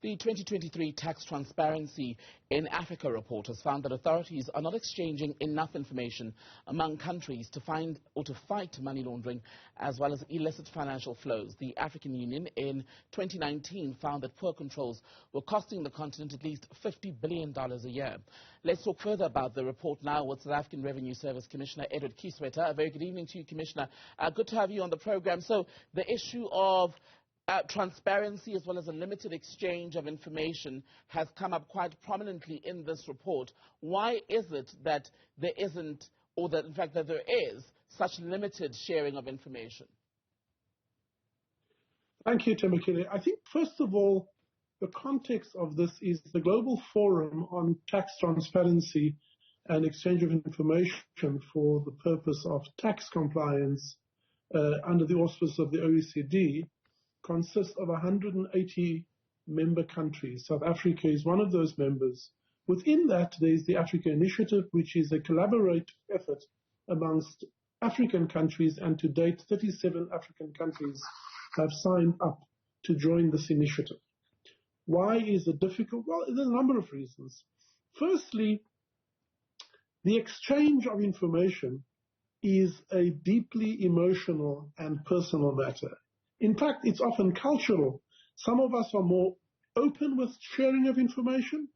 The 2023 Tax Transparency in Africa report has found that authorities are not exchanging enough information among countries to find or to fight money laundering as well as illicit financial flows. The African Union in 2019 found that poor controls were costing the continent at least $50 billion a year. Let's talk further about the report now with South African Revenue Service Commissioner Edward Kieswetter. A very good evening to you, Commissioner. Good to have you on the program. So the issue of transparency as well as a limited exchange of information has come up quite prominently in this report. Why is it that there isn't, or that in fact that there is, such limited sharing of information? Thank you, Timothy. I think, first of all, the context of this is the Global Forum on Tax Transparency and Exchange of Information for the purpose of tax compliance under the auspices of the OECD consists of 180 member countries. South Africa is one of those members. Within that, there is the Africa Initiative, which is a collaborative effort amongst African countries, and to date, 37 African countries have signed up to join this initiative. Why is it difficult? Well, there's a number of reasons. Firstly, the exchange of information is a deeply emotional and personal matter. In fact, it's often cultural. Some of us are more open with sharing of information,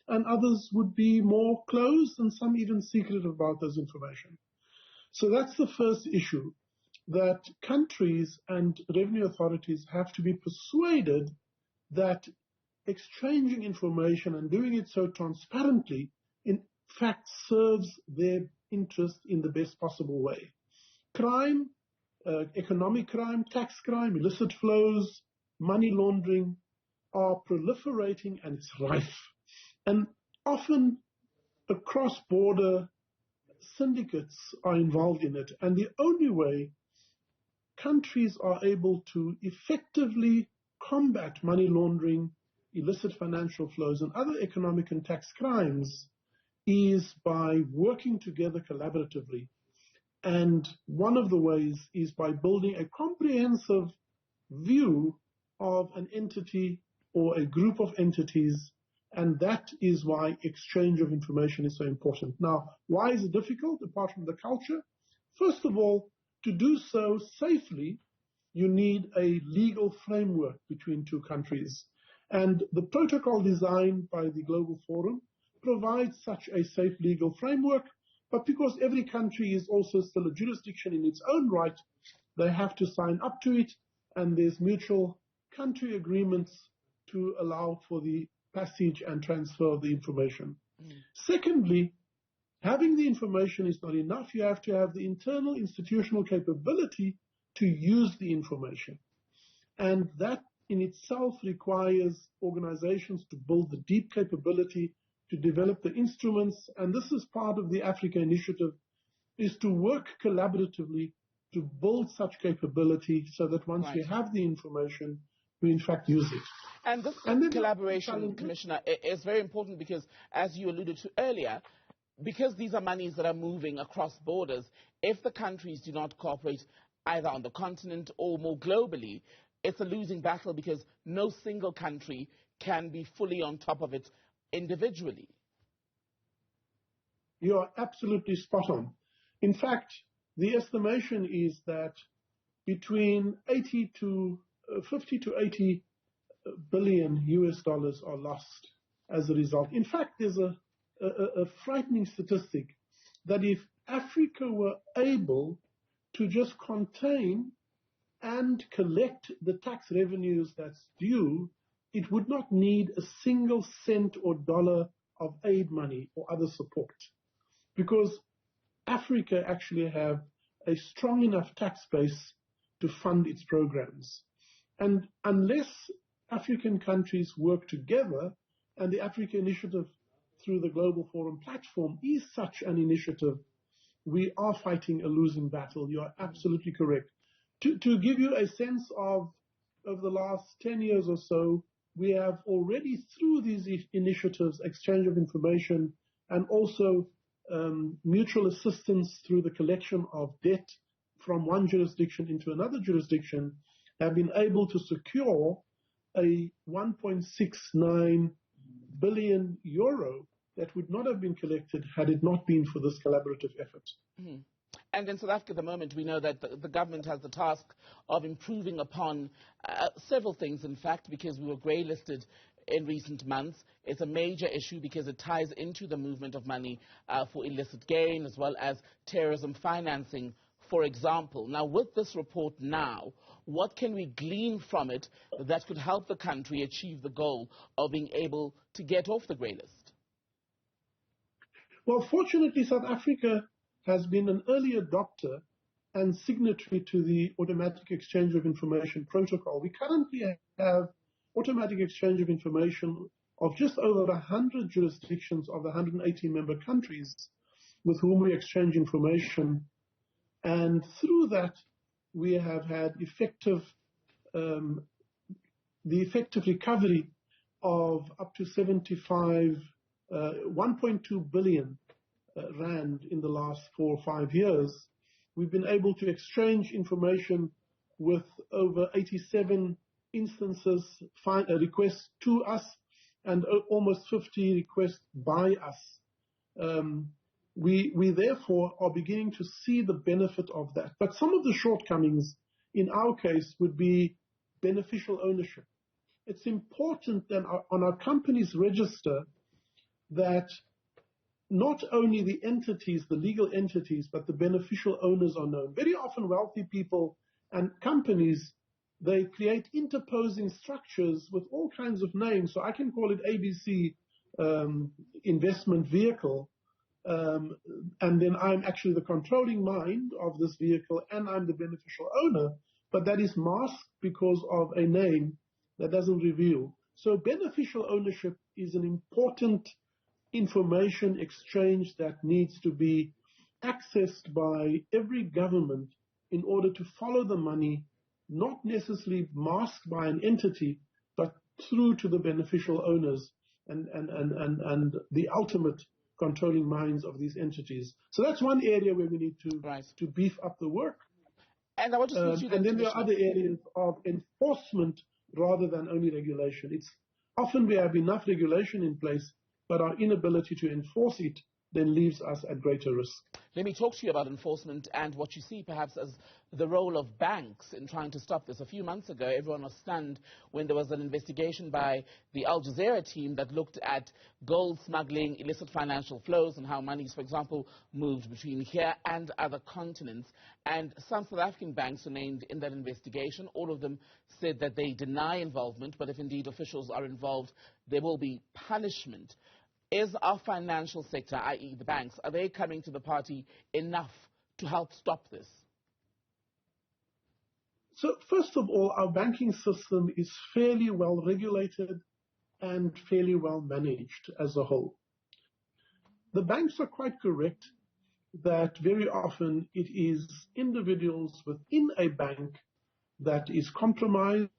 and others would be more closed, and some even secretive about this information. So that's the first issue, that countries and revenue authorities have to be persuaded that exchanging information and doing it so transparently, in fact, serves their interest in the best possible way. Crime, economic crime, tax crime, illicit flows, money laundering are proliferating, and it's rife. And often cross-border syndicates are involved in it. And the only way countries are able to effectively combat money laundering, illicit financial flows, and other economic and tax crimes is by working together collaboratively. And one of the ways is by building a comprehensive view of an entity or a group of entities, and that is why exchange of information is so important. Now, why is it difficult, apart from the culture? First of all, to do so safely, you need a legal framework between two countries. And the protocol designed by the Global Forum provides such a safe legal framework. But because every country is also still a jurisdiction in its own right, they have to sign up to it, and there's mutual country agreements to allow for the passage and transfer of the information. Secondly, having the information is not enough. You have to have the internal institutional capability to use the information. And that in itself requires organizations to build the deep capability to develop the instruments, and this is part of the Africa Initiative, is to work collaboratively to build such capability so that once we have the information, we in fact use it. And this collaboration, Commissioner, is very important because, as you alluded to earlier, because these are monies that are moving across borders, if the countries do not cooperate either on the continent or more globally, it's a losing battle because no single country can be fully on top of it individually. You are absolutely spot on. In fact, the estimation is that between 50 to 80 billion US dollars are lost as a result. In fact, there's a frightening statistic that if Africa were able to just contain and collect the tax revenues that's due, it would not need a single cent or dollar of aid money or other support, because Africa actually have a strong enough tax base to fund its programs. And unless African countries work together, and the Africa Initiative through the Global Forum platform is such an initiative, we are fighting a losing battle. You are absolutely correct. To give you a sense of over the last 10 years or so, we have already, through these initiatives, exchange of information and also mutual assistance through the collection of debt from one jurisdiction into another jurisdiction, have been able to secure a 1.69 billion euro that would not have been collected had it not been for this collaborative effort. Mm-hmm. And in South Africa at the moment, we know that the government has the task of improving upon several things, in fact, because we were grey-listed in recent months. It's a major issue because it ties into the movement of money for illicit gain as well as terrorism financing, for example. Now, with this report now, what can we glean from it that could help the country achieve the goal of being able to get off the grey list? Well, fortunately, South Africa has been an early adopter and signatory to the Automatic Exchange of Information Protocol. We currently have automatic exchange of information of just over 100 jurisdictions of the 180 member countries with whom we exchange information. And through that, we have had the effective recovery of up to 1.2 billion rand in the last 4 or 5 years. We've been able to exchange information with over 87 instances, requests to us, and almost 50 requests by us. We therefore are beginning to see the benefit of that. But some of the shortcomings in our case would be beneficial ownership. It's important that on our company's register that not only the entities, the legal entities, but the beneficial owners are known. Very often wealthy people and companies, they create interposing structures with all kinds of names. So I can call it ABC investment vehicle, and then I'm actually the controlling mind of this vehicle and I'm the beneficial owner, but that is masked because of a name that doesn't reveal. So beneficial ownership is an important information exchange that needs to be accessed by every government in order to follow the money, not necessarily masked by an entity, but through to the beneficial owners and the ultimate controlling minds of these entities. So that's one area where we need to beef up the work. And I want to switch you and then there are other areas of enforcement rather than only regulation. It's often we have enough regulation in place, but our inability to enforce it then leaves us at greater risk. Let me talk to you about enforcement and what you see perhaps as the role of banks in trying to stop this. A few months ago, everyone was stunned when there was an investigation by the Al Jazeera team that looked at gold smuggling, illicit financial flows, and how monies, for example, moved between here and other continents. And some South African banks were named in that investigation. All of them said that they deny involvement, but if indeed officials are involved, there will be punishment. Is our financial sector, i.e. the banks, are they coming to the party enough to help stop this? So first of all, our banking system is fairly well regulated and fairly well managed as a whole. The banks are quite correct that very often it is individuals within a bank that is compromised,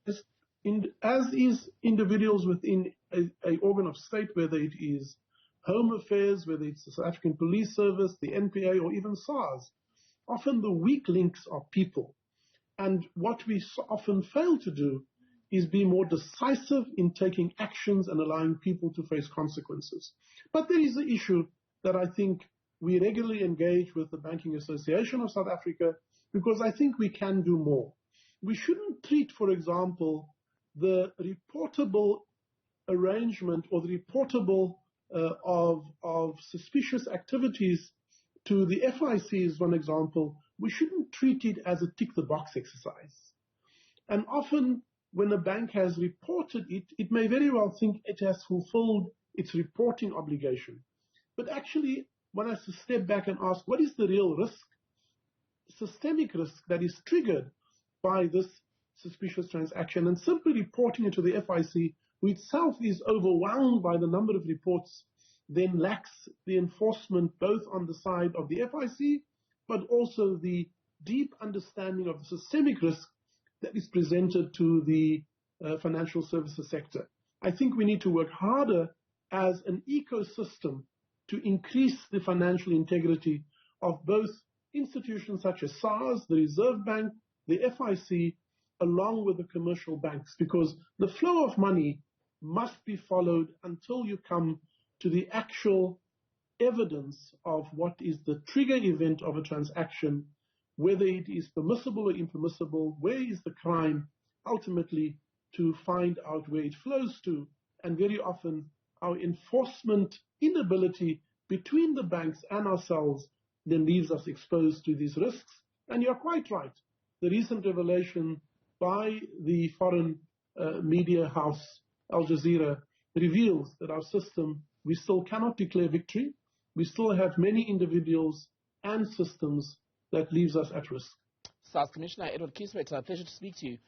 as is individuals within an organ of state, whether it is Home Affairs, whether it's the South African Police Service, the NPA, or even SARS. Often the weak links are people. And what we so often fail to do is be more decisive in taking actions and allowing people to face consequences. But there is an issue that I think we regularly engage with the Banking Association of South Africa, because I think we can do more. We shouldn't treat, for example, the reportable arrangement or the reportable of suspicious activities to the FIC is one example. We shouldn't treat it as a tick-the-box exercise. And often when a bank has reported it, it may very well think it has fulfilled its reporting obligation. But actually, one has to step back and ask, what is the real risk, systemic risk that is triggered by this suspicious transaction? And simply reporting it to the FIC, who itself is overwhelmed by the number of reports, then lacks the enforcement both on the side of the FIC, but also the deep understanding of the systemic risk that is presented to the financial services sector. I think we need to work harder as an ecosystem to increase the financial integrity of both institutions such as SARS, the Reserve Bank, the FIC, along with the commercial banks, because the flow of money must be followed until you come to the actual evidence of what is the trigger event of a transaction, whether it is permissible or impermissible, where is the crime, ultimately to find out where it flows to. And very often our enforcement inability between the banks and ourselves then leaves us exposed to these risks. And you're quite right. The recent revelation by the foreign media house, Al Jazeera, reveals that our system, we still cannot declare victory. We still have many individuals and systems that leaves us at risk. Sars Commissioner Edward Kieswetter, pleasure to speak to you.